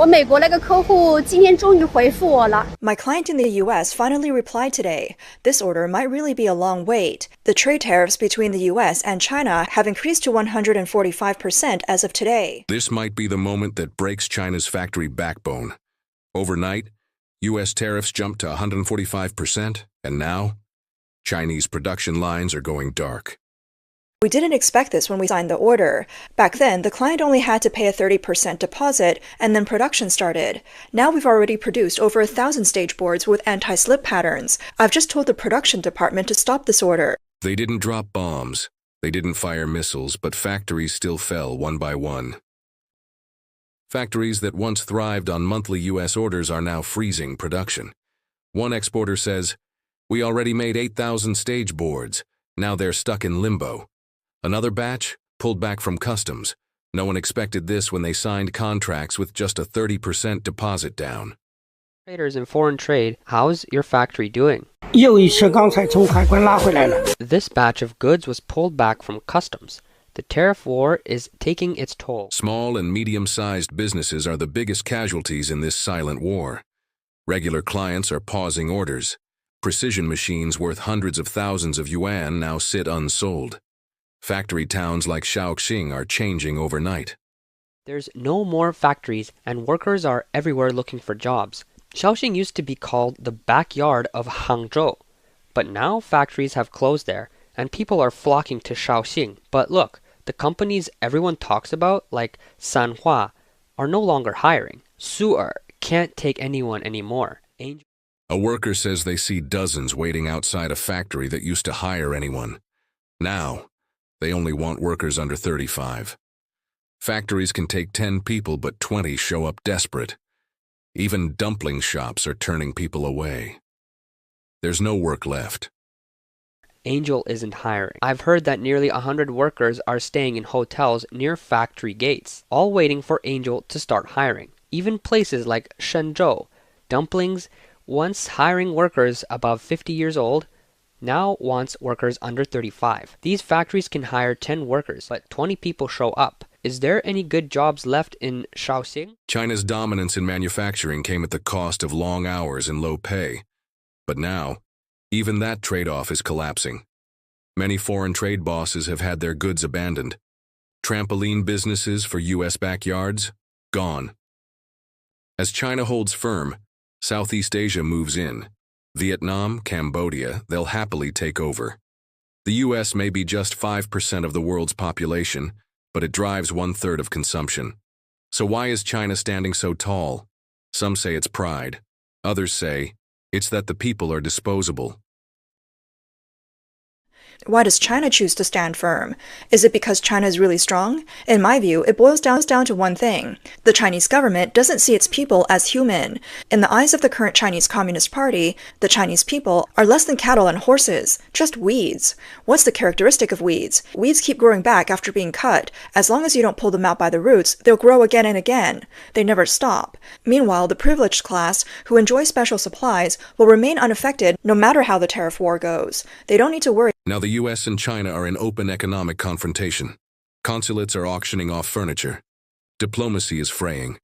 我美国那个客户今天终于回复我了。 My client in the US finally replied today. This order might really be a long wait. The trade tariffs between the US and China have increased to 145% as of today. This might be the moment that breaks China's factory backbone. Overnight, US tariffs jumped to 145%, and now, Chinese production lines are going dark. We didn't expect this when we signed the order. Back then, the client only had to pay a 30% deposit, and then production started. Now we've already produced over 1,000 stage boards with anti-slip patterns. I've just told the production department to stop this order. They didn't drop bombs, they didn't fire missiles, but factories still fell one by one. Factories that once thrived on monthly US orders are now freezing production. One exporter says, "We already made 8,000 stage boards. Now they're stuck in limbo." Another batch pulled back from customs. No one expected this when they signed contracts with just a 30% deposit down. Traders in foreign trade, how's your factory doing? 又一车刚才从海关拉回来了。 This batch of goods was pulled back from customs. The tariff war is taking its toll. Small and medium-sized businesses are the biggest casualties in this silent war. Regular clients are pausing orders. Precision machines worth hundreds of thousands of yuan now sit unsold. Factory towns like Shaoxing are changing overnight. There's no more factories, and workers are everywhere looking for jobs. Shaoxing used to be called the backyard of Hangzhou, but now factories have closed there, and people are flocking to Shaoxing. But look, the companies everyone talks about, like Sanhua, are no longer hiring. Su'er can't take anyone anymore. A worker says they see dozens waiting outside a factory that used to hire anyone. Now, they only want workers under 35. Factories can take 10 people, but 20 show up desperate. Even dumpling shops are turning people away. There's no work left. Angel isn't hiring. I've heard that nearly 100 workers are staying in hotels near factory gates, all waiting for Angel to start hiring. Even places like Shenzhou, Dumplings, once hiring workers above 50 years old, now wants workers under 35. These factories can hire 10 workers, but 20 people show up. Is there any good jobs left in Shaoxing? China's dominance in manufacturing came at the cost of long hours and low pay. But now, even that trade-off is collapsing. Many foreign trade bosses have had their goods abandoned. Trampoline businesses for US backyards? Gone. As China holds firm, Southeast Asia moves in. Vietnam, Cambodia, they'll happily take over. The US may be just 5% of the world's population, but it drives 1/3 of consumption. So why is China standing so tall? Some say it's pride. Others say it's that the people are disposable. Why does China choose to stand firm? Is it because China is really strong? In my view, it boils down to one thing. The Chinese government doesn't see its people as human. In the eyes of the current Chinese Communist Party, the Chinese people are less than cattle and horses, just weeds. What's the characteristic of weeds? Weeds keep growing back after being cut. As long as you don't pull them out by the roots, they'll grow again and again. They never stop. Meanwhile, the privileged class, who enjoy special supplies, will remain unaffected no matter how the tariff war goes. They don't need to worry. Now the US and China are in open economic confrontation. Consulates are auctioning off furniture. Diplomacy is fraying.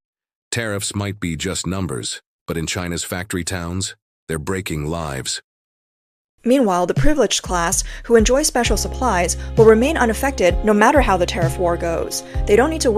Tariffs might be just numbers, but in China's factory towns, they're breaking lives. Meanwhile, the privileged class, who enjoy special supplies, will remain unaffected no matter how the tariff war goes. They don't need to worry.